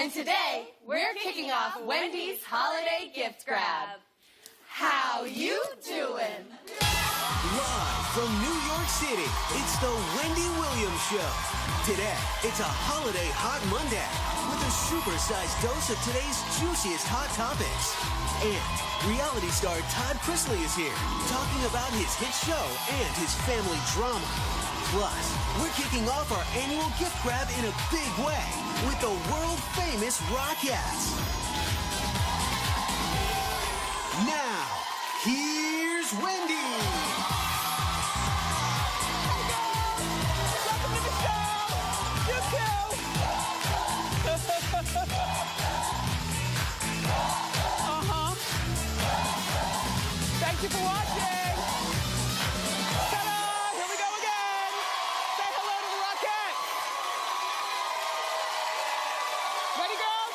And today, we're kicking off Wendy's Holiday Gift Grab. How you doing? Live from New York City, it's the Wendy Williams Show. Today, it's a holiday hot Monday with a supersized dose of today's juiciest hot topics. And reality star Todd Chrisley is here, talking about his hit show and his family drama. Plus, we're kicking off our annual gift grab in a big way with the world-famous Rockettes. Now, here's Wendy. Welcome to the show. You too. Thank you for watching. Ta-da! Here we go again. Say hello to the Rockettes. Ready, girls?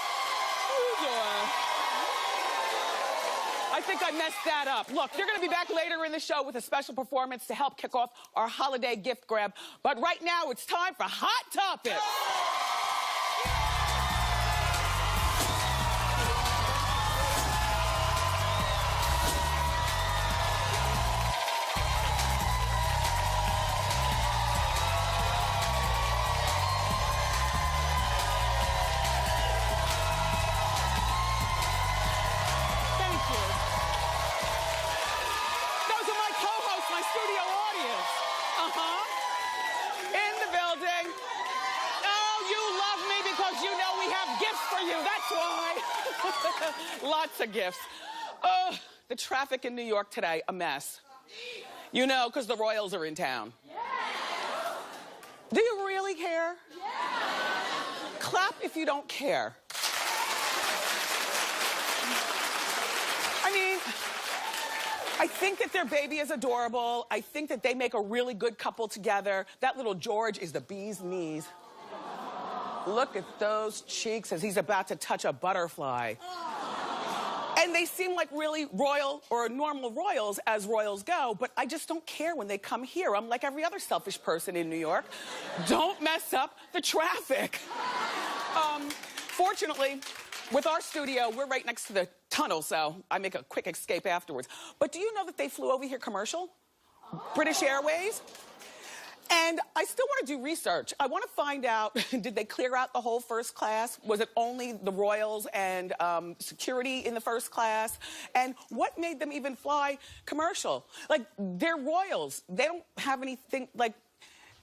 I think I messed that up. Look, they're going to be back later in the show with a special performance to help kick off our holiday gift grab. But right now, it's time for Hot Topics. Lots of gifts. Oh, the traffic in New York today, a mess. You know, because the Royals are in town. Yeah. Do you really care? Yeah. Clap if you don't care. I mean, I think that their baby is adorable. I think that they make a really good couple together. That little George is the bee's knees. Look at those cheeks as he's about to touch a butterfly. And they seem like really royal or normal royals as royals go, but I just don't care when they come here. I'm like every other selfish person in New York. Don't mess up the traffic. Fortunately, with our studio, we're right next to the tunnel, so I make a quick escape afterwards. But do you know that they flew over here commercial? British Airways? And I still want to do research. I want to find out, did they clear out the whole first class? Was it only the royals and security in the first class? And what made them even fly commercial? Like, they're royals. They don't have anything, like,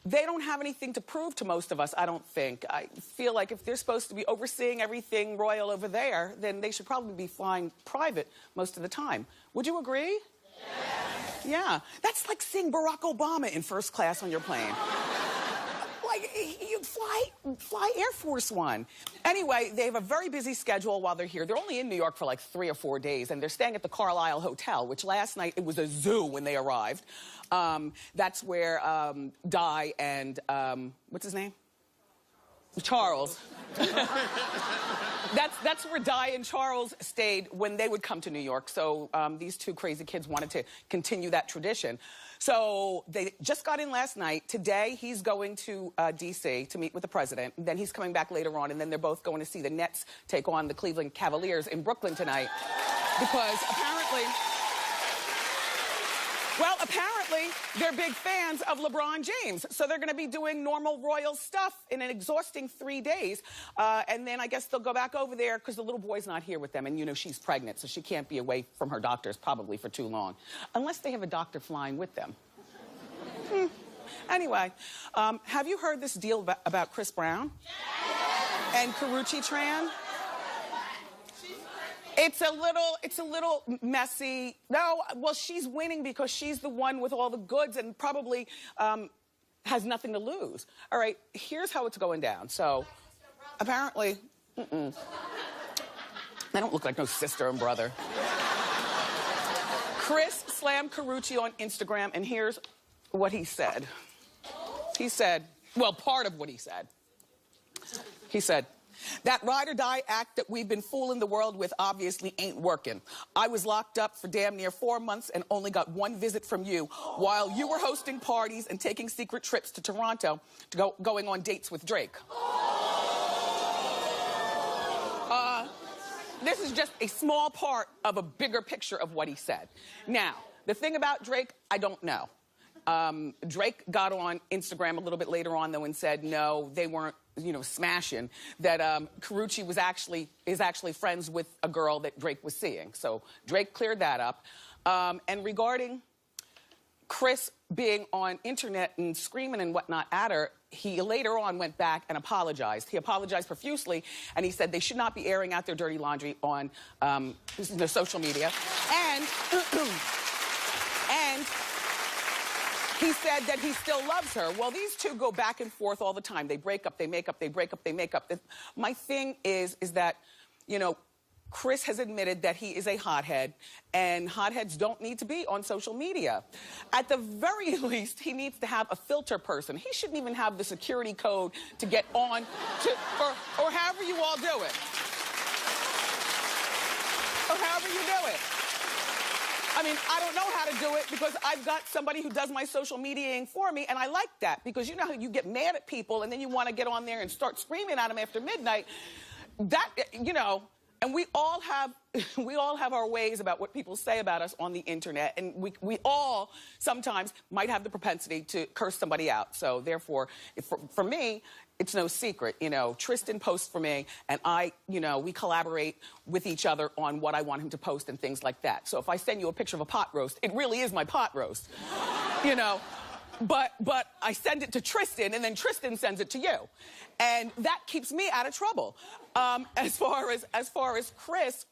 they don't have anything to prove to most of us, I don't think. I feel like if they're supposed to be overseeing everything royal over there, then they should probably be flying private most of the time. Would you agree? Yeah, that's like seeing Barack Obama in first class on your plane. Like, you fly Air Force One. Anyway, they have a very busy schedule while they're here. They're only in New York for like 3 or 4 days, and they're staying at the Carlisle Hotel, which last night, it was a zoo when they arrived. That's where Di and, what's his name? Charles. That's where Di and Charles stayed when they would come to New York. So these two crazy kids wanted to continue that tradition. So they just got in last night. Today, he's going to D.C. to meet with the president. Then he's coming back later on, and then they're both going to see the Nets take on the Cleveland Cavaliers in Brooklyn tonight. Because apparently, they're big fans of LeBron James. So they're going to be doing normal royal stuff in an exhausting 3 days. And then I guess they'll go back over there because the little boy's not here with them. And, you know, she's pregnant, so she can't be away from her doctors probably for too long. Unless they have a doctor flying with them. Anyway, have you heard this deal about Chris Brown? And Karrueche Tran? It's a little messy. No, well, she's winning because she's the one with all the goods and probably has nothing to lose. All right, here's how it's going down. So, apparently, they don't look like no sister and brother. Chris slammed Karrueche on Instagram, and here's what he said. He said, well, part of what he said. He said, "That ride or die act that we've been fooling the world with obviously ain't working. I was locked up for damn near 4 months and only got 1 visit from you while you were hosting parties and taking secret trips to Toronto to going on dates with Drake." this is just a small part of a bigger picture of what he said. Now, the thing about Drake, I don't know. Drake got on Instagram a little bit later on, though, and said, no, they weren't, smashing. That Karrueche is actually friends with a girl that Drake was seeing. So Drake cleared that up. And regarding Chris being on internet and screaming and whatnot at her, he later on went back and apologized. He apologized profusely, and he said they should not be airing out their dirty laundry on their social media. And, and he said that he still loves her. Well, these two go back and forth all the time. They break up, they make up, they break up, they make up. My thing is that, Chris has admitted that he is a hothead, and hotheads don't need to be on social media. At the very least, he needs to have a filter person. He shouldn't even have the security code to get on, or however you all do it. Or however you do it. I mean, I don't know how to do it because I've got somebody who does my social mediaing for me, and I like that because you know how you get mad at people and then you want to get on there and start screaming at them after midnight. That, and we all have our ways about what people say about us on the internet, and we all sometimes might have the propensity to curse somebody out. So therefore, for me, it's no secret. Tristan posts for me, and we collaborate with each other on what I want him to post and things like that. So if I send you a picture of a pot roast, it really is my pot roast, But I send it to Tristan, and then Tristan sends it to you. And that keeps me out of trouble. As far as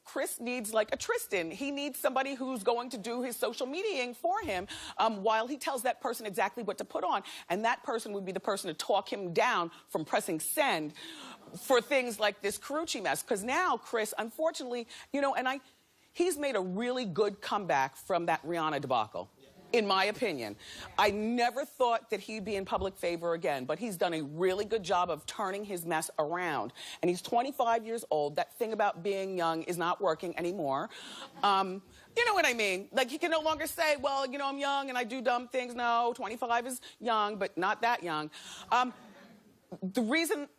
Chris needs like a Tristan. He needs somebody who's going to do his social mediaing for him while he tells that person exactly what to put on. And that person would be the person to talk him down from pressing send for things like this Karrueche mess. Because now Chris, unfortunately, he's made a really good comeback from that Rihanna debacle. In my opinion. I never thought that he'd be in public favor again, but he's done a really good job of turning his mess around. And he's 25 years old. That thing about being young is not working anymore. You know what I mean? Like, he can no longer say, well, I'm young and I do dumb things. No, 25 is young, but not that young.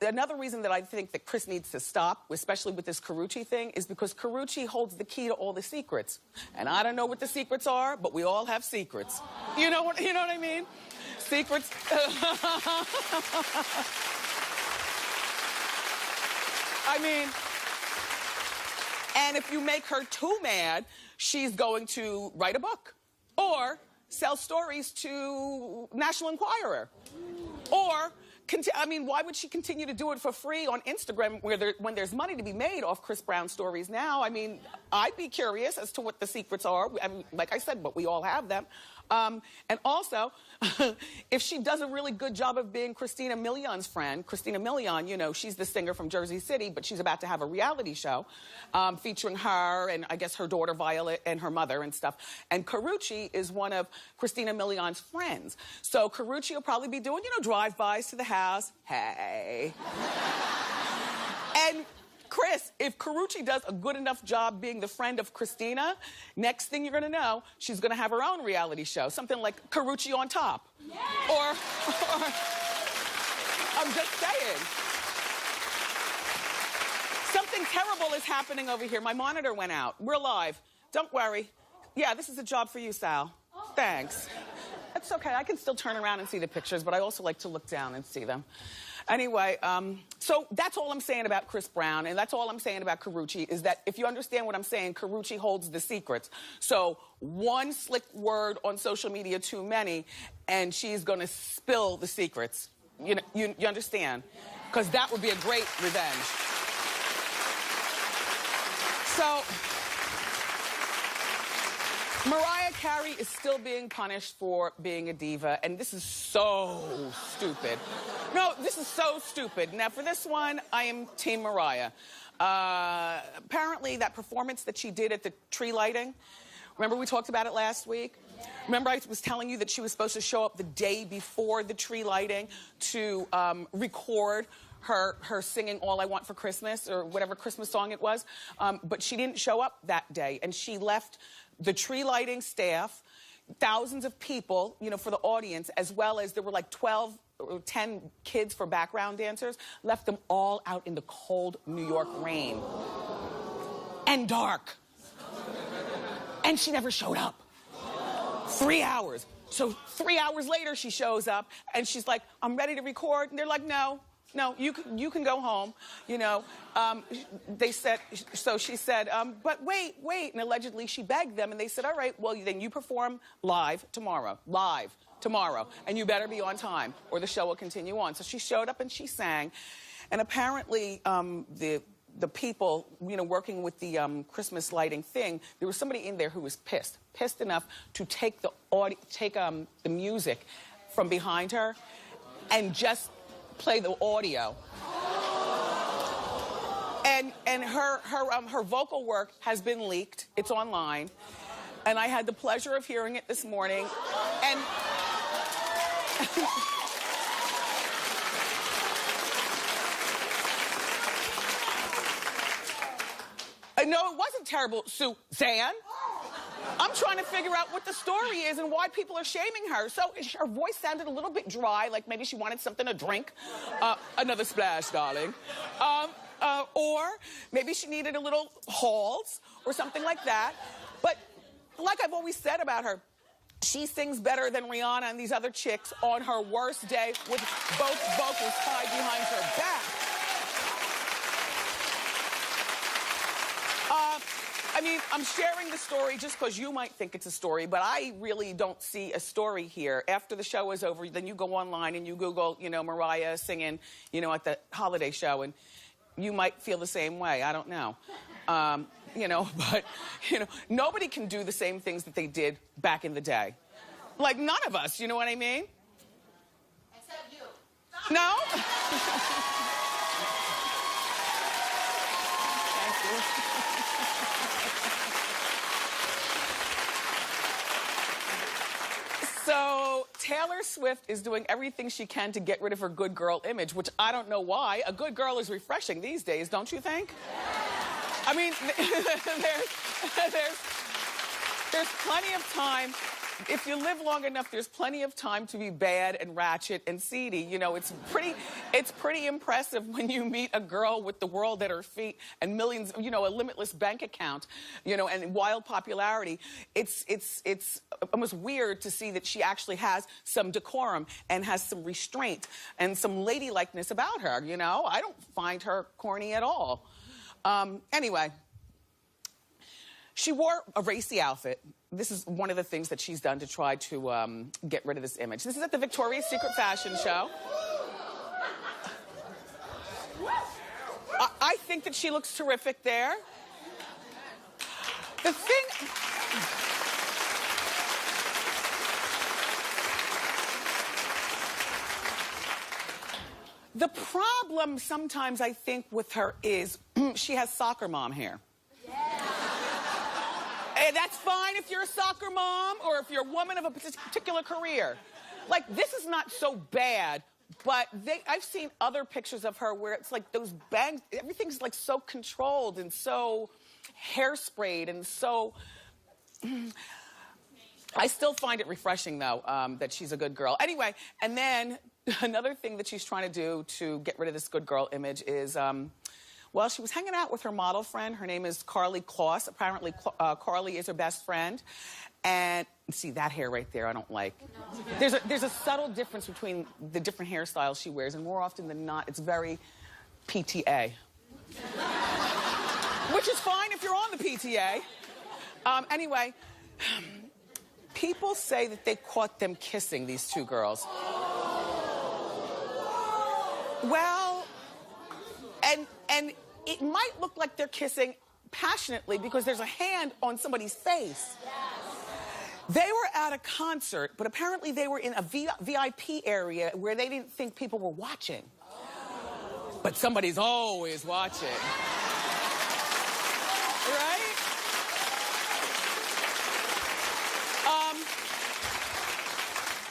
Another reason that I think that Chris needs to stop, especially with this Karrueche thing, is because Karrueche holds the key to all the secrets. And I don't know what the secrets are, but we all have secrets. You know what I mean? Secrets. I mean, and if you make her too mad, she's going to write a book or sell stories to National Enquirer or why would she continue to do it for free on Instagram when there's money to be made off Chris Brown stories now? I mean, I'd be curious as to what the secrets are. I mean, like I said, but we all have them. And also, if she does a really good job of being Christina Milian's friend, Christina Milian, she's the singer from Jersey City, but she's about to have a reality show featuring her and I guess her daughter Violet and her mother and stuff. And Karrueche is one of Christina Milian's friends. So Karrueche will probably be doing, drive-bys to the house. Hey. And Chris, if Karrueche does a good enough job being the friend of Christina, next thing you're going to know, she's going to have her own reality show, something like Karrueche on Top. Yes. Or I'm just saying. Something terrible is happening over here. My monitor went out. We're live. Don't worry. Yeah, this is a job for you, Sal. Thanks. It's okay. I can still turn around and see the pictures, but I also like to look down and see them. Anyway, so that's all I'm saying about Chris Brown, and that's all I'm saying about Karrueche, is that if you understand what I'm saying, Karrueche holds the secrets. So one slick word on social media too many, and she's going to spill the secrets. You understand? Because that would be a great revenge. So Mariah Carey is still being punished for being a diva, and this is so stupid. No, this is so stupid. Now, for this one, I am Team Mariah. Apparently, that performance that she did at the tree lighting, remember we talked about it last week? Remember I was telling you that she was supposed to show up the day before the tree lighting to record her singing All I Want for Christmas, or whatever Christmas song it was, but she didn't show up that day, and she left the tree lighting staff, thousands of people, for the audience, as well as there were like 12 or 10 kids for background dancers, left them all out in the cold New York rain. and dark. And she never showed up. 3 hours. So 3 hours later, she shows up, and she's like, I'm ready to record. And they're like, no, you can go home. You know, they said, so she said, but wait. And allegedly, she begged them, and they said, all right, well, then you perform live tomorrow. And you better be on time, or the show will continue on. So she showed up, and she sang. And apparently, the people, you know, working with the Christmas lighting thing, there was somebody in there who was pissed enough to take the music from behind her and just play the audio. And her vocal work has been leaked. It's online. And I had the pleasure of hearing it this morning. And no, it wasn't terrible, Suzanne. I'm trying to figure out what the story is and why people are shaming her. So her voice sounded a little bit dry, like maybe she wanted something to drink. Another splash, darling. Or maybe she needed a little halls or something like that. But like I've always said about her, she sings better than Rihanna and these other chicks on her worst day with both vocals tied behind her back. I mean, I'm sharing the story just because you might think it's a story, but I really don't see a story here. After the show is over, then you go online and you Google, you know, Mariah singing, you know, at the holiday show, and you might feel the same way. I don't know. You know, but, you know, nobody can do the same things that they did back in the day. Like, none of us, you know what I mean? Except you. No? Thank you. So Taylor Swift is doing everything she can to get rid of her good girl image, which I don't know why. A good girl is refreshing these days, don't you think? I mean, there's plenty of time. If you live long enough, there's plenty of time to be bad and ratchet and seedy. You know, it's pretty impressive when you meet a girl with the world at her feet and millions, you know, a limitless bank account, you know, and wild popularity. It's almost weird to see that she actually has some decorum and has some restraint and some ladylikeness about her, you know? I don't find her corny at all. Anyway, she wore a racy outfit. This is one of the things that she's done to try to get rid of this image. This is at the Victoria's Secret fashion show. I think that she looks terrific there. The thing... The problem sometimes, I think, with her is she has soccer mom hair. And that's fine if you're a soccer mom or if you're a woman of a particular career. Like, this is not so bad, but I've seen other pictures of her where it's like those bangs, everything's like so controlled and so hairsprayed and so... I still find it refreshing, though, that she's a good girl. Anyway, and then another thing that she's trying to do to get rid of this good girl image is... well, she was hanging out with her model friend. Her name is Carly Kloss. Apparently, Carly is her best friend. And see, that hair right there, I don't like. There's a subtle difference between the different hairstyles she wears, and more often than not, it's very PTA. Which is fine if you're on the PTA. Anyway, people say that they caught them kissing, these two girls. Well, and it might look like they're kissing passionately because there's a hand on somebody's face. Yes. They were at a concert, but apparently they were in a VIP area where they didn't think people were watching. But somebody's always watching. Right?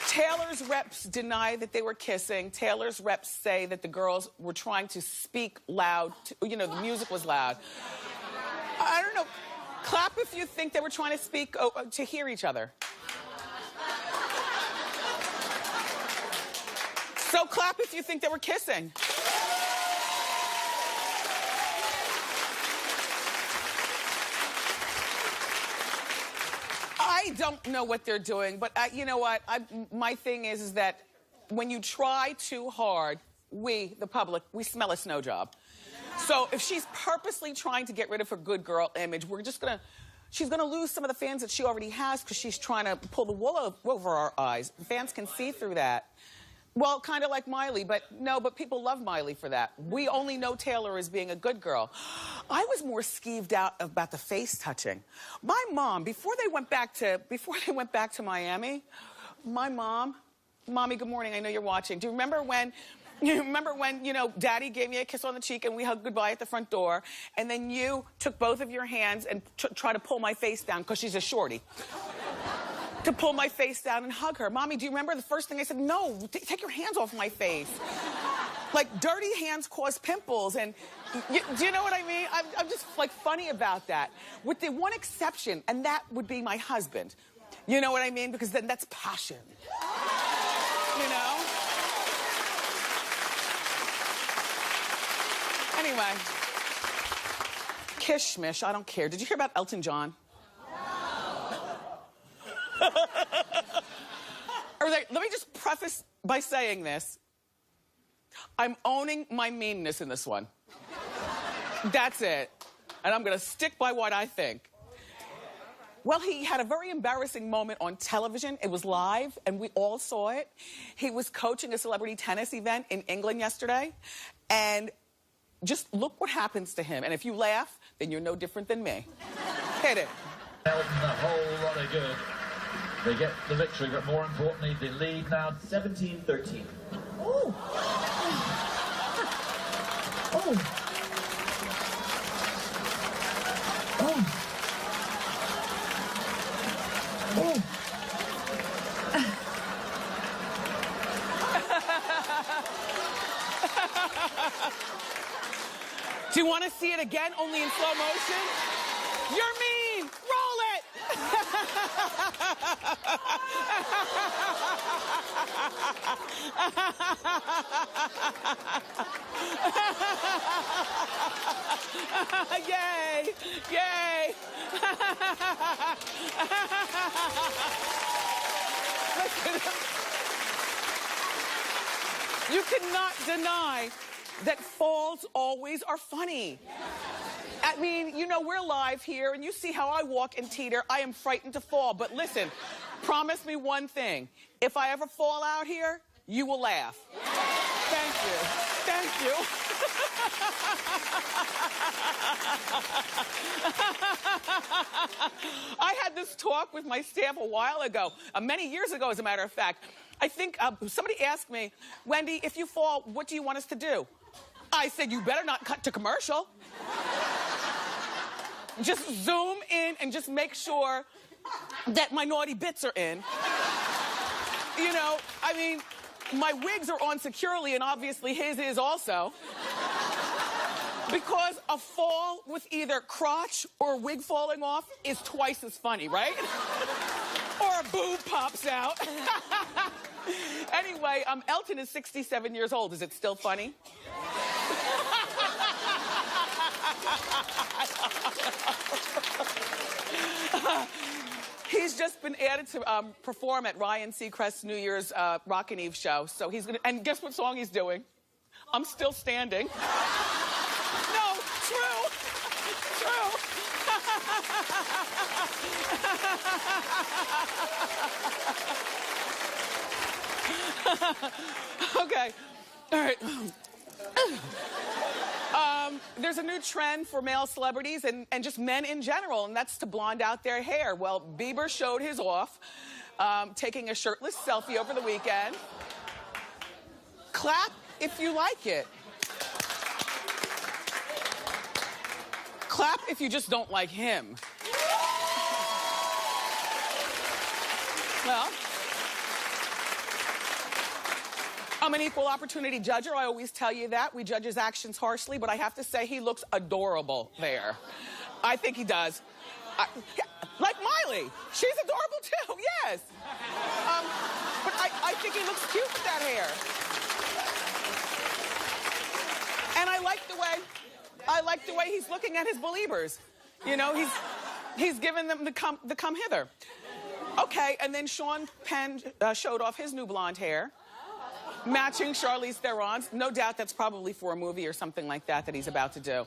Taylor's reps deny that they were kissing. Taylor's reps say that the girls were trying to speak loud. You know, the music was loud. I don't know. Clap if you think they were trying to speak to hear each other. So clap if you think they were kissing. don't know what they're doing, but you know what? My thing is that when you try too hard, we, the public, we smell a snow job. So if she's purposely trying to get rid of her good girl image, she's gonna lose some of the fans that she already has because she's trying to pull the wool over our eyes. Fans can see through that. Well, kind of like Miley, but people love Miley for that. We only know Taylor as being a good girl. I was more skeeved out about the face touching. My mom, before they went back to Miami, my mom, Mommy, good morning, I know you're watching. Do you remember when, Daddy gave me a kiss on the cheek and we hugged goodbye at the front door, and then you took both of your hands and tried to pull my face down, because she's a shorty. To pull my face down and hug her. Mommy, do you remember the first thing I said? No, take your hands off my face. Like, dirty hands cause pimples, and do you know what I mean? I'm just, like, funny about that. With the one exception, and that would be my husband. You know what I mean? Because then that's passion. You know? Anyway. Kishmish, I don't care. Did you hear about Elton John? Let me just preface by saying this. I'm owning my meanness in this one. That's it. And I'm going to stick by what I think. Well, he had a very embarrassing moment on television. It was live, and we all saw it. He was coaching a celebrity tennis event in England yesterday, and just look what happens to him. And if you laugh, then you're no different than me. Hit it. Elton, a whole lot of good. They get the victory, but more importantly, the lead now 17-13. Oh. Oh. Oh. Oh. Do you want to see it again, only in slow motion? You're mean! Roll it! Yay! Yay! Listen, you cannot deny that falls always are funny. I mean, we're live here, and you see how I walk and teeter. I am frightened to fall. But listen, promise me one thing. If I ever fall out here, you will laugh. Thank you. Thank you. I had this talk with my staff a while ago, many years ago, as a matter of fact. I think somebody asked me, Wendy, if you fall, what do you want us to do? I said, you better not cut to commercial. Just zoom in and just make sure that my naughty bits are in. I mean, my wigs are on securely, and obviously his is also. Because a fall with either crotch or wig falling off is twice as funny, right? Or a boob pops out. Anyway, Elton is 67 years old. Is it still funny? He's just been added to perform at Ryan Seacrest's New Year's Rockin' Eve show. So he's gonna, and guess what song he's doing? I'm Still Standing. No, true. True. Okay. All right. There's a new trend for male celebrities and just men in general, and that's to blonde out their hair. Well, Bieber showed his off, taking a shirtless selfie over the weekend. Clap if you like it. Clap if you just don't like him. Well, I'm an equal opportunity judger. I always tell you that. We judge his actions harshly, but I have to say he looks adorable there. I think he does. Like Miley. She's adorable too, yes. But I think he looks cute with that hair. And I like the way he's looking at his believers. He's giving them the come hither. Okay, and then Sean Penn showed off his new blonde hair, matching Charlize Theron's. No doubt that's probably for a movie or something like that that he's about to do.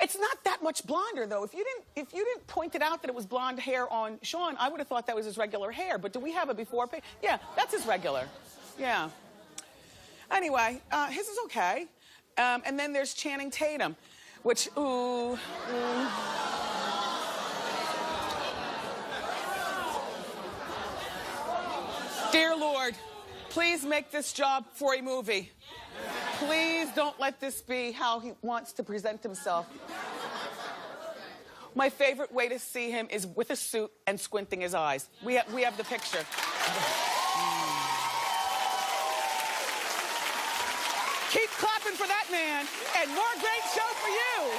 It's not that much blonder, though. If you didn't point it out that it was blonde hair on Sean, I would have thought that was his regular hair. But do we have a before pic? Yeah, that's his regular. Yeah. Anyway, his is okay. And then there's Channing Tatum, which, ooh. Dear Lord, please make this job for a movie. Please don't let this be how he wants to present himself. My favorite way to see him is with a suit and squinting his eyes. We have the picture. Keep clapping for that man, and more great show for you.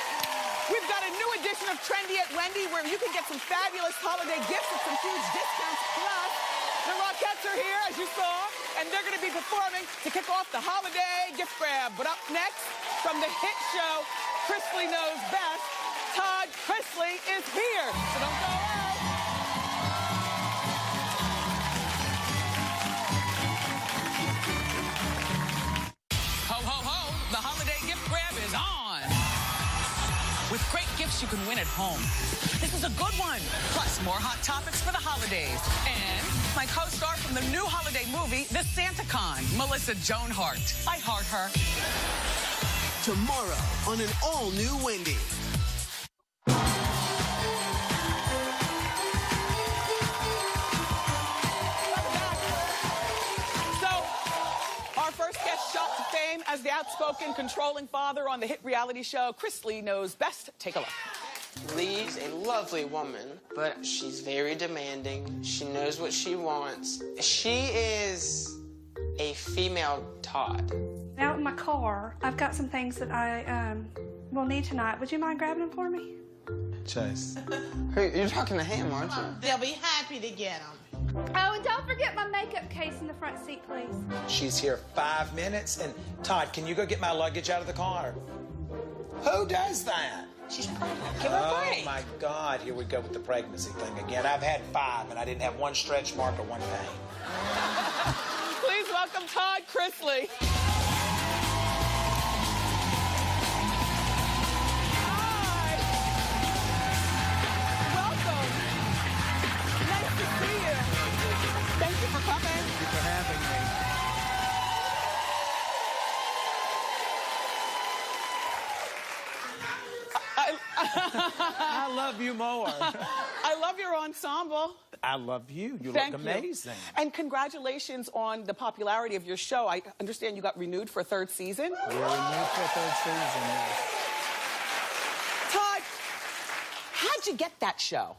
We've got a new edition of Trendy at Wendy where you can get some fabulous holiday gifts at some huge discounts. Plus, the Rockettes are here, as you saw, and they're going to be performing to kick off the holiday gift grab. But up next, from the hit show Chrisley Knows Best, Todd Chrisley is here. So don't go away. Ho, ho, ho, the holiday gift grab is on. With great gifts you can win at home. This is a good one. Plus, more hot topics for the holidays. And my co-star from the new holiday movie, The Santa Con, Melissa Joan Hart. I heart her. Tomorrow on an all-new Wendy. Shot to fame as the outspoken, controlling father on the hit reality show Chrisley Knows Best. Take a look. Lee's a lovely woman, but she's very demanding. She knows what she wants. She is a female Todd. Out in my car, I've got some things that I will need tonight. Would you mind grabbing them for me? Chase. Hey, you're talking to him, aren't you? They'll be happy to get them. Oh, and don't forget my makeup case in the front seat, please. She's here 5 minutes, and Todd, can you go get my luggage out of the car? Who does that? She's pregnant. Give her a break. Oh my God, here we go with the pregnancy thing again. I've had 5, and I didn't have one stretch mark or one pain. Please welcome Todd Chrisley. Thank you for coming. Thank you for having me. I love you more. I love your ensemble. I love you. You Thank look amazing. And congratulations on the popularity of your show. I understand you got renewed for a 3rd season. We're renewed for a 3rd season, yes. Todd, how'd you get that show?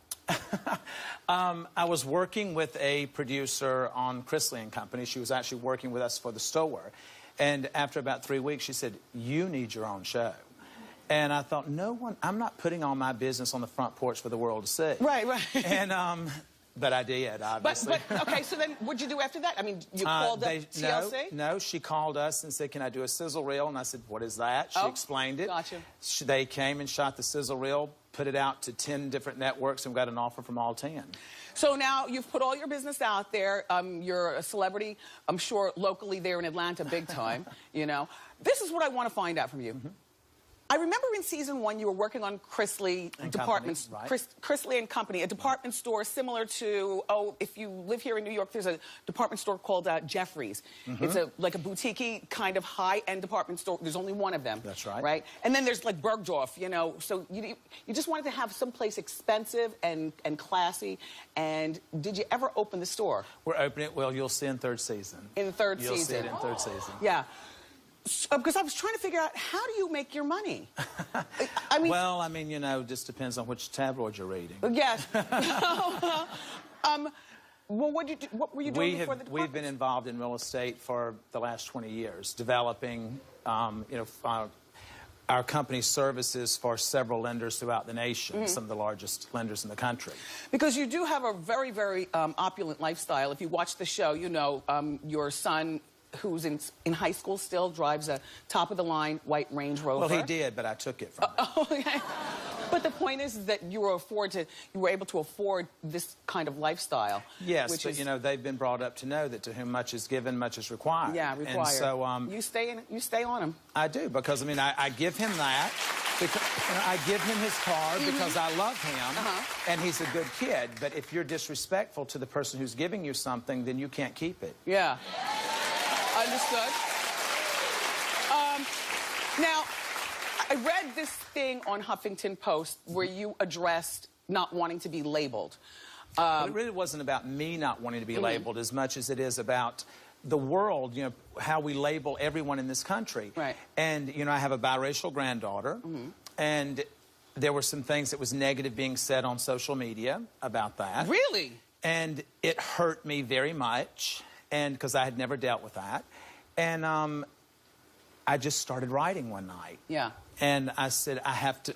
I was working with a producer on Chrisley and Company. She was actually working with us for the store. And after about 3 weeks, she said, "You need your own show." And I thought, I'm not putting all my business on the front porch for the world to see. Right, right. And, but I did, obviously. But okay, so then what'd you do after that? I mean, you called up TLC? No, she called us and said, "Can I do a sizzle reel?" And I said, "What is that?" She explained it. Gotcha. They came and shot the sizzle reel, put it out to 10 different networks, and got an offer from all 10. So now you've put all your business out there. You're a celebrity, I'm sure, locally there in Atlanta, big time, you know. This is what I want to find out from you. Mm-hmm. I remember in season 1 you were working on Chrisley departments, right. Chrisley and Company, a department store similar to, if you live here in New York, there's a department store called Jeffrey's. Mm-hmm. It's like a boutique-y kind of high-end department store. There's only one of them. That's right. Right? And then there's like Bergdorf, you know. So you just wanted to have someplace expensive and classy. And did you ever open the store? We're opening it. Well, you'll see in 3rd season. In 3rd season. You'll see it in 3rd season. Yeah. Because I was trying to figure out, how do you make your money? I mean... Well, I mean, you know, it just depends on which tabloid you're reading. Yes. Well, what were you doing before the department? We've been involved in real estate for the last 20 years, developing, our company's services for several lenders throughout the nation, some of the largest lenders in the country. Because you do have a very, very opulent lifestyle. If you watch the show, you know your son, who's in high school still, drives a top-of-the-line white Range Rover. Well, he did, but I took it from him. Okay. But the point is that you were able to afford this kind of lifestyle. Yes, which but is, you know, they've been brought up to know that to whom much is given, much is required. Yeah, required. And so you stay on him. I do, because I mean, I give him that. Because, you know, I give him his car because I love him, and he's a good kid. But if you're disrespectful to the person who's giving you something, then you can't keep it. Yeah. Understood. Now, I read this thing on Huffington Post where you addressed not wanting to be labeled. But it really wasn't about me not wanting to be labeled as much as it is about the world, you know, how we label everyone in this country. Right. And, you know, I have a biracial granddaughter, and there were some things that was negative being said on social media about that. Really? And it hurt me very much, and because I had never dealt with that. And I just started writing one night. Yeah. And I said,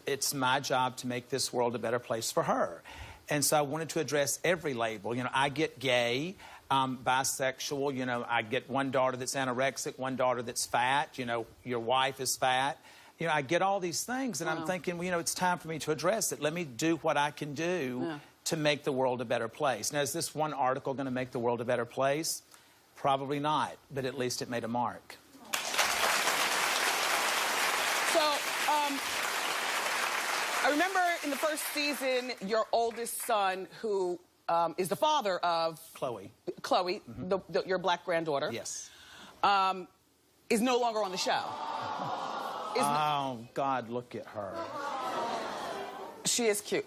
it's my job to make this world a better place for her. And so I wanted to address every label. You know, I get gay, bisexual, you know, I get one daughter that's anorexic, one daughter that's fat, you know, your wife is fat. You know, I get all these things, and I'm thinking, well, you know, it's time for me to address it. Let me do what I can do to make the world a better place. Now, is this one article going to make the world a better place? Probably not, but at least it made a mark. So, I remember in the first season, your oldest son, who is the father of... Chloe, your black granddaughter. Yes. Is no longer on the show. Oh, God, look at her. She is cute.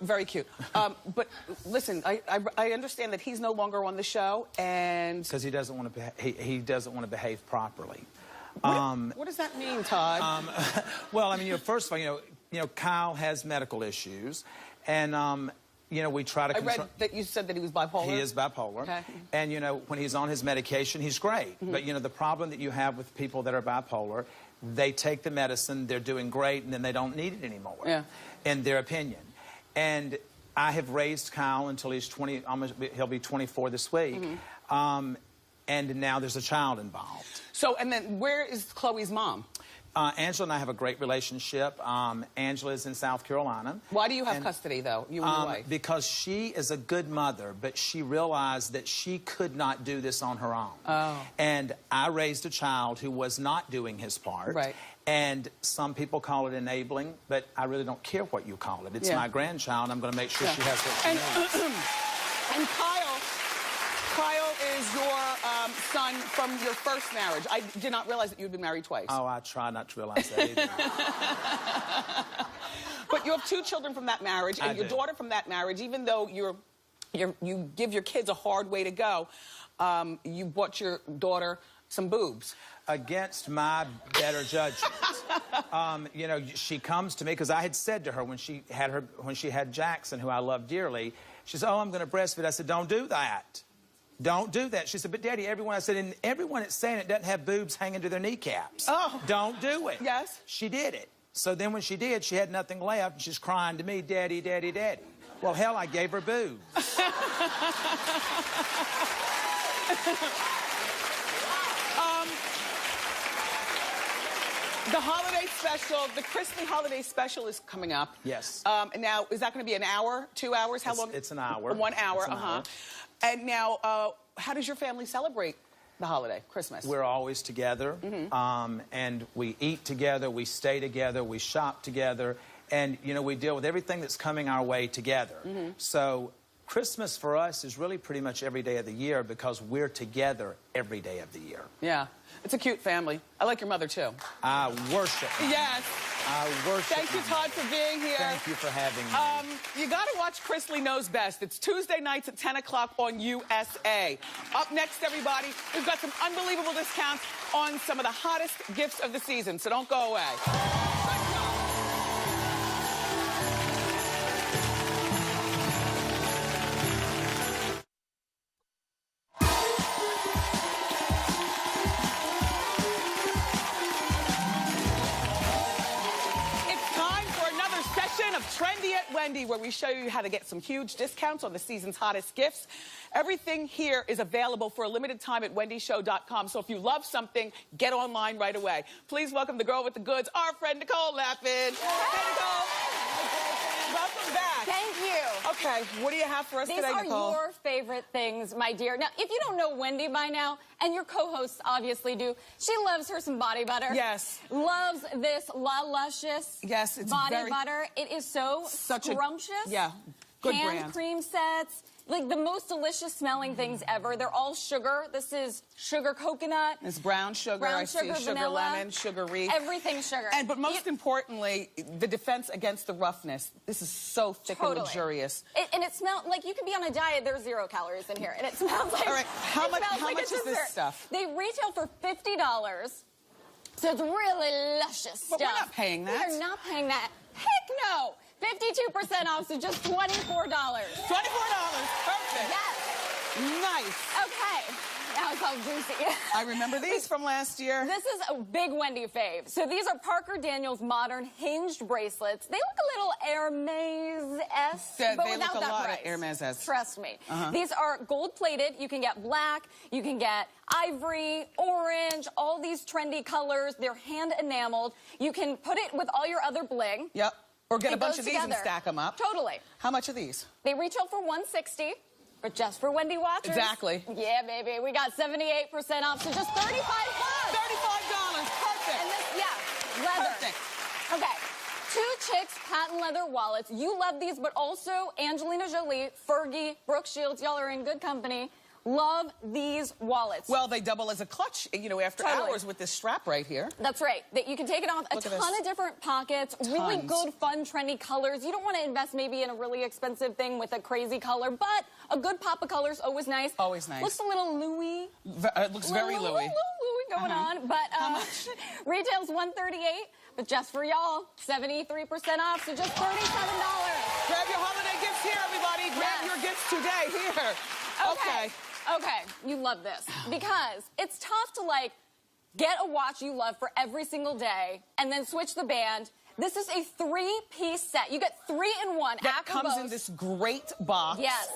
Very cute. But listen, I understand that he's no longer on the show, and... Because he doesn't want to he doesn't want to behave properly. What does that mean, Todd? Well, I mean, you know, first of all, you know, Kyle has medical issues, and you know, we try to. I read that you said that he was bipolar. He is bipolar, okay. And you know, when he's on his medication, he's great. But you know, the problem that you have with people that are bipolar, they take the medicine, they're doing great, and then they don't need it anymore. Yeah. In their opinion, and I have raised Kyle until he's 20. He'll be 24 this week. And now there's a child involved. So, and then where is Chloe's mom? Angela and I have a great relationship. Angela is in South Carolina. Why do you have custody, though, you and your wife? Because she is a good mother, but she realized that she could not do this on her own. Oh. And I raised a child who was not doing his part. Right. And some people call it enabling, but I really don't care what you call it. It's my grandchild, and I'm going to make sure she has what she needs. And Kyle is your son from your first marriage. I did not realize that you'd been married twice. Oh, I try not to realize that either. But you have two children from that marriage, and your daughter from that marriage. Even though you give your kids a hard way to go, you bought your daughter some boobs. Against my better judgment. You know, she comes to me because I had said to her when she had Jackson, who I love dearly, she said, "Oh, I'm going to breastfeed." I said, "Don't do that. Don't do that." She said, "But Daddy, everyone," I said, "and everyone that's saying it doesn't have boobs hanging to their kneecaps. Oh. Don't do it." Yes. She did it. So then when she did, she had nothing left, and she's crying to me, "Daddy, Daddy, Daddy." Well, hell, I gave her boobs. The holiday special, the Christmas holiday special is coming up. Yes. Now, is that going to be an hour, 2 hours? How long? It's an hour. 1 hour, It's an hour. And now, how does your family celebrate the holiday, Christmas? We're always together, and we eat together, we stay together, we shop together, and, you know, we deal with everything that's coming our way together. So Christmas for us is really pretty much every day of the year because we're together every day of the year. Yeah. It's a cute family. I like your mother, too. I worship her. Yes. I worship Thank you, Todd, for being here. Thank you for having me. You got to watch Chrisley Knows Best. It's Tuesday nights at 10 o'clock on USA. Up next, everybody, we've got some unbelievable discounts on some of the hottest gifts of the season, so don't go away. Of Trendy at Wendy, where we show you how to get some huge discounts on the season's hottest gifts. Everything here is available for a limited time at wendyshow.com. So if you love something, get online right away. Please welcome the girl with the goods, our friend Nicole Lappin. Hey, Nicole. Welcome back. Thank you. Okay, what do you have for us These today, are Nicole? your favorite things, my dear. Now, if you don't know Wendy by now, and your co-hosts obviously do, she loves her some body butter. Yes. Loves this La Luscious Yes, it's body very- butter. It is so Such a- scrumptious. yeah, good Hand brand. cream sets. Like the most delicious smelling things ever. They're all sugar. This is sugar coconut. It's brown sugar, Brown I sugar, see sugar vanilla. lemon, sugar reef. Everything sugar. But most importantly, the defense against the roughness. This is so thick and luxurious. And it smells like you could be on a diet. There's 0 calories in here, and it smells like. All right, how it much- smells how like a much is this dessert. stuff? They retail for $50, so it's really luscious But we're stuff. not paying that. We're not paying that. Heck no! 52% off, so just $24. $24, perfect. Yes. Nice. Okay. Now it's all juicy. I remember these from last year. This is a big Wendy fave. So these are Parker Daniels modern hinged bracelets. They look a little Hermes-esque, They but look without a that lot price. Hermes-esque. Trust me. These are gold-plated. You can get black. You can get ivory, orange, all these trendy colors. They're hand-enameled. You can put it with all your other bling. Yep. Or get a It bunch goes of these and together. stack them up. Totally. How much are these? They retail for $160. But just for Wendy watchers. Exactly. Yeah, baby. We got 78% off, so just $35. $35. Perfect. And this, yeah, leather. Perfect. Okay. 2 Chicks patent leather wallets. You love these, but also Angelina Jolie, Fergie, Brooke Shields. Y'all are in good company. Love these wallets. Well, they double as a clutch, you know, after Totally. hours with this strap right here. That's right. That you can take it off. Look A at ton this. of different pockets. Really Tons. good, fun, trendy colors. You don't want to invest maybe in a really expensive thing with a crazy color, but a good pop of color is always nice. Always nice. Looks a little Louis. It looks very Little Louis. Louis going on. But How much? retail's $138, but just for y'all, 73% off, so just $37. Grab your holiday gifts here, everybody. Grab Yes. your gifts today here. Okay. Okay, you love this because it's tough to like get a watch you love for every single day and then switch the band. This is a 3-piece set. You get 3-in-1. That comes in this great box. Yes.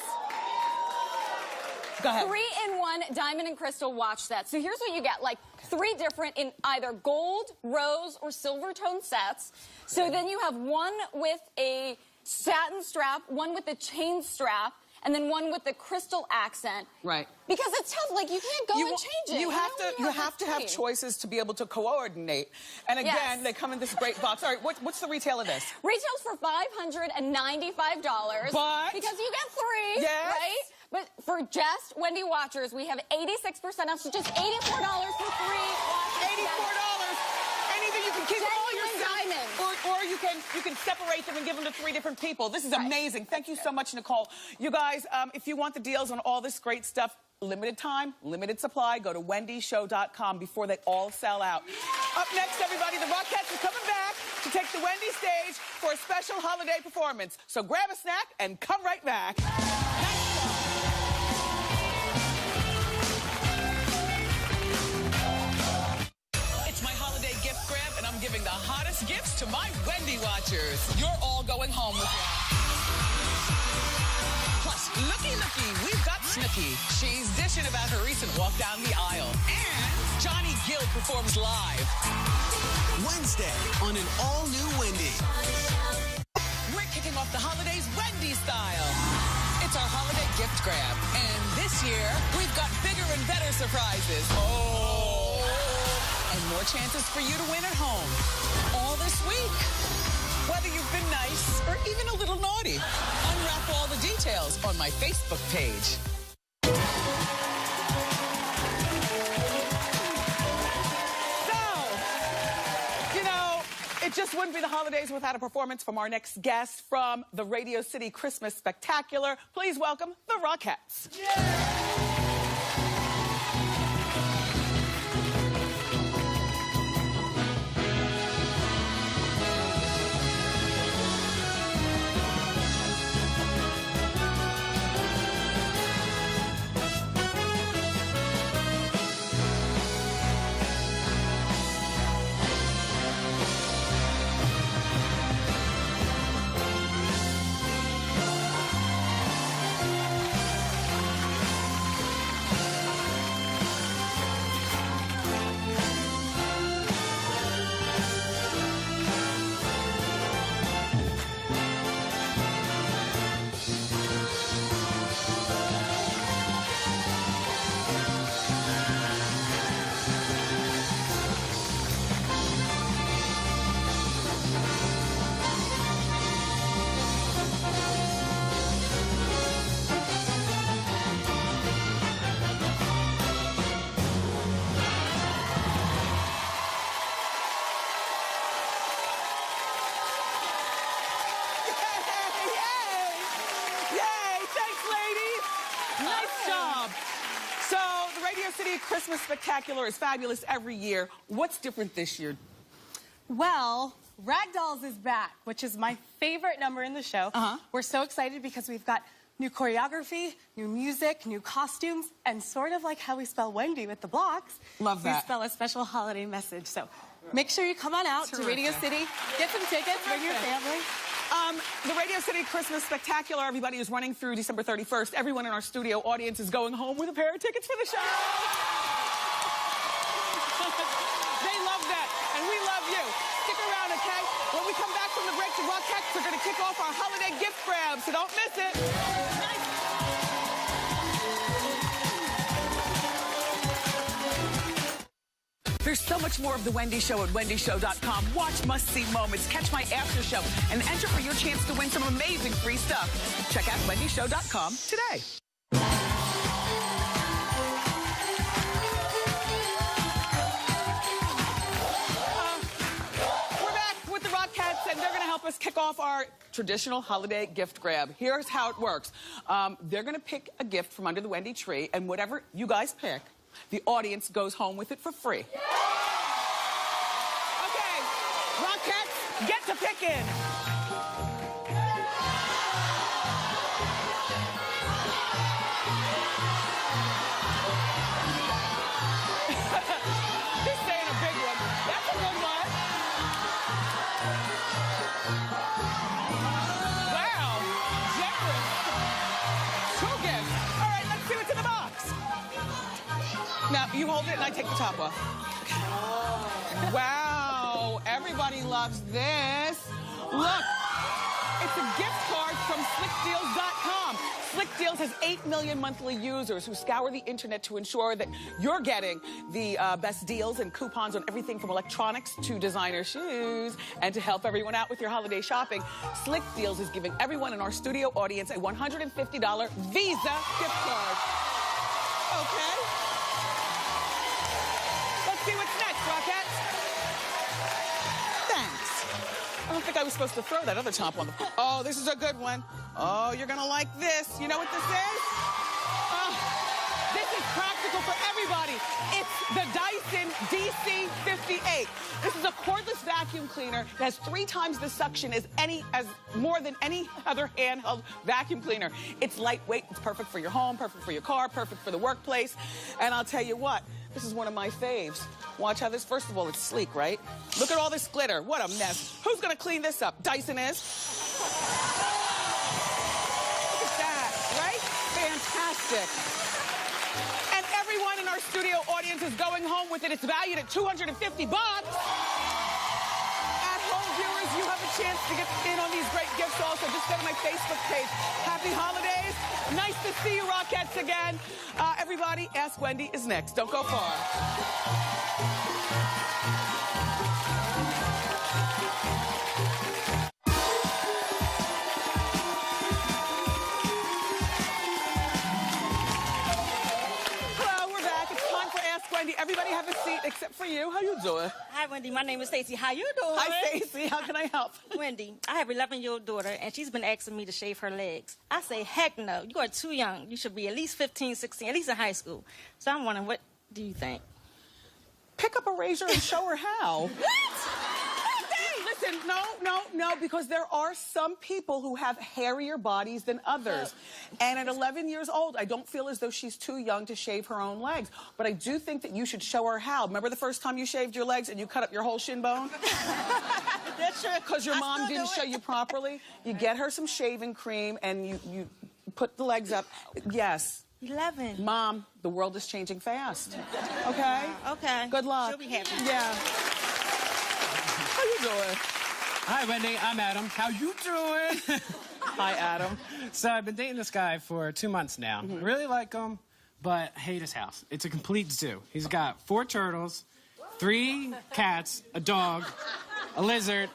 Go ahead. 3-in-1 diamond and crystal watch set. So here's what you get, like 3 different in either gold, rose, or silver tone sets. So then you have one with a satin strap, one with a chain strap, and then one with the crystal accent. Right. Because it's tough, like you can't go and change it. You have know, to. You have to have free. choices to be able to coordinate. And again, Yes. they come in this great box. All right, what's the retail of this? Retails for $595. But- because you get 3, Yes. right? But for just Wendy watchers, we have 86% off, so just $84 for 3 watches. $84. Anything you can keep all Genuine yourself, diamonds. or you can separate them and give them to 3 different people. This is amazing. Thank you so much, Nicole. You guys, if you want the deals on all this great stuff, limited time, limited supply. Go to wendyshow.com before they all sell out. Up next, everybody, the Rockettes are coming back to take the Wendy stage for a special holiday performance. So grab a snack and come right back. It's my holiday gift grab, and I'm giving the hottest gifts to my Wendy watchers. You're all going home with me. Plus, looky, we've got Snooki. She's dishing about her recent walk down the aisle. And Johnny Gill performs live. Wednesday on an all-new Wendy. We're kicking off the holidays Wendy style. It's our holiday gift grab. And this year, we've got bigger and better surprises. And more chances for you to win at home. All this week. Whether you've been nice or even a little naughty. Unwrap all the details on my Facebook page. It just wouldn't be the holidays without a performance from our next guest from the Radio City Christmas Spectacular. Please welcome the Rockettes. Spectacular is fabulous every year. What's different this year? Well, Ragdolls is back, which is my favorite number in the show. We're so excited because we've got new choreography, new music, new costumes, and sort of like how we spell Wendy with the blocks. Love that. We spell a special holiday message. So make sure you come on out to Radio City, get some tickets, bring your family. The Radio City Christmas Spectacular, everybody, is running through December 31st. Everyone in our studio audience is going home with a pair of tickets for the show. They love that, and we love you. Stick around, okay? When we come back from the break, the Rockettes are going to kick off our holiday gift grab, so don't miss it. There's so much more of The Wendy Show at wendyshow.com. Watch must-see moments, catch my after show, and enter for your chance to win some amazing free stuff. Check out wendyshow.com today. We're back with the Rockettes, and they're going to help us kick off our traditional holiday gift grab. Here's how it works. They're going to pick a gift from under the Wendy tree, and whatever you guys pick, the audience goes home with it for free. Okay, Rockettes, get to picking. He's saying a big one. That's a good one. Wow, generous. Two gifts. All right, let's see what's in the box. Now, you hold it and I take the top off. Wow, everybody loves this. Look, it's a gift card from slickdeals.com. Slick Deals has 8 million monthly users who scour the internet to ensure that you're getting the best deals and coupons on everything from electronics to designer shoes. And to help everyone out with your holiday shopping, Slick Deals is giving everyone in our studio audience a $150 Visa gift card. Okay. Let's see what's next, Rockettes. Thanks. I don't think I was supposed to throw that other top on the... Oh, this is a good one. Oh, you're gonna like this. You know what this is? Oh, this is practical for everybody. It's the Dyson DC58. This is a cordless vacuum cleaner that has 3 times the suction as more than any other handheld vacuum cleaner. It's lightweight, it's perfect for your home, perfect for your car, perfect for the workplace. And I'll tell you what, this is one of my faves. Watch how this, first of all, it's sleek, right? Look at all this glitter. What a mess. Who's gonna clean this up? Dyson is. Look at that, right? Fantastic. And everyone in our studio audience is going home with it. It's valued at $250. At home viewers, you have a chance to get in on these great gifts also. Just go to my Facebook page. Happy holidays. Nice to see you, Rockettes, again. Everybody, Ask Wendy is next. Don't go far. Wendy, everybody have a seat except for you. How you doing? Hi, Wendy. My name is Stacy. How you doing? Hi, Stacy. How can I help? Wendy, I have an 11-year-old daughter, and she's been asking me to shave her legs. I say, heck no. You are too young. You should be at least 15, 16, at least in high school. So I'm wondering, what do you think? Pick up a razor and show her how. What? Listen, no, because there are some people who have hairier bodies than others. And at 11 years old, I don't feel as though she's too young to shave her own legs. But I do think that you should show her how. Remember the first time you shaved your legs and you cut up your whole shin bone? That's true. Because your mom didn't show you properly? You get her some shaving cream and you put the legs up. Yes. 11. Mom, the world is changing fast. Okay? Okay. Good luck. She'll be happy. Yeah. How you doing? Hi, Wendy. I'm Adam. How you doing? Hi, Adam. So I've been dating this guy for 2 months now. I really like him, but hate his house. It's a complete zoo. He's got 4 turtles, 3 cats, a dog, a lizard,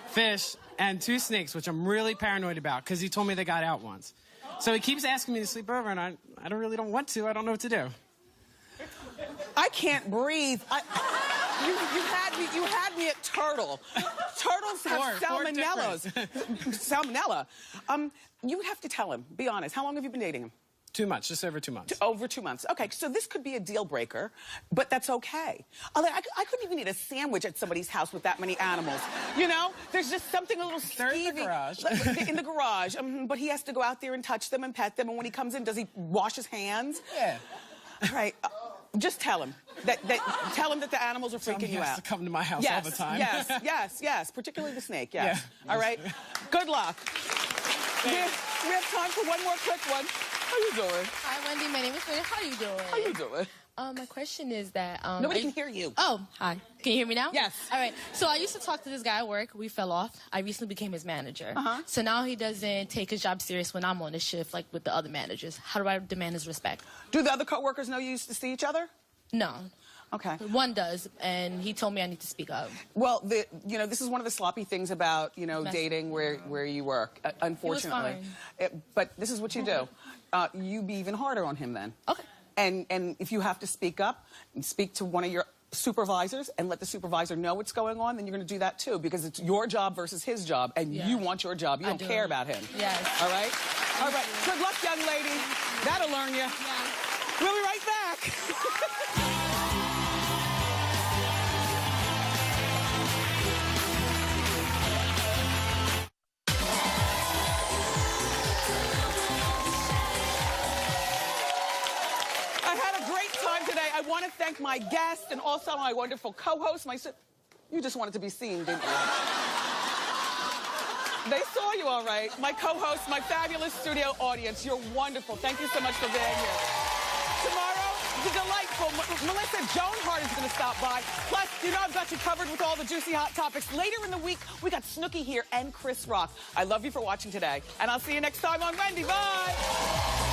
fish, and 2 snakes, which I'm really paranoid about because he told me they got out once. So he keeps asking me to sleep over, and I really don't want to. I don't know what to do. I can't breathe. You had me at turtle. Turtles have salmonellas. Salmonella. You would have to tell him. Be honest. How long have you been dating him? 2 months, just over 2 months. Over 2 months. Okay, so this could be a deal breaker, but that's okay. I couldn't even eat a sandwich at somebody's house with that many animals. You know, there's just something a little skeevy. They're in the garage. In the garage. But he has to go out there and touch them and pet them. And when he comes in, does he wash his hands? Yeah. All right. Just tell him tell him that the animals are freaking you out. He has to come to my house all the time. Yes. Particularly the snake. Yes. Yeah. All right. Good luck. We have time for one more quick one. How you doing? Hi, Wendy. My name is Wendy. How you doing? How you doing? My question is that... Nobody can hear you. Oh, hi. Can you hear me now? Yes. All right. So I used to talk to this guy at work. We fell off. I recently became his manager. So now he doesn't take his job serious when I'm on the shift, like with the other managers. How do I demand his respect? Do the other coworkers know you used to see each other? No. Okay. One does, and he told me I need to speak up. Well, this is one of the sloppy things about, dating where you work, unfortunately. But this is what you do. You be even harder on him then. Okay. And if you have to speak up, speak to one of your supervisors and let the supervisor know what's going on, then you're going to do that too, because it's your job versus his job, and you want your job. You don't care about him. Yes. All right? All right. Good luck, young lady. That'll learn you. We'll be right back. I want to thank my guest and also my wonderful co-host. You just wanted to be seen, didn't you? They saw you all right. My co-host, my fabulous studio audience, you're wonderful. Thank you so much for being here. Tomorrow, the delightful Melissa Joan Hart is going to stop by. Plus, I've got you covered with all the juicy hot topics. Later in the week, we got Snooki here and Chris Rock. I love you for watching today, and I'll see you next time on Wendy. Bye!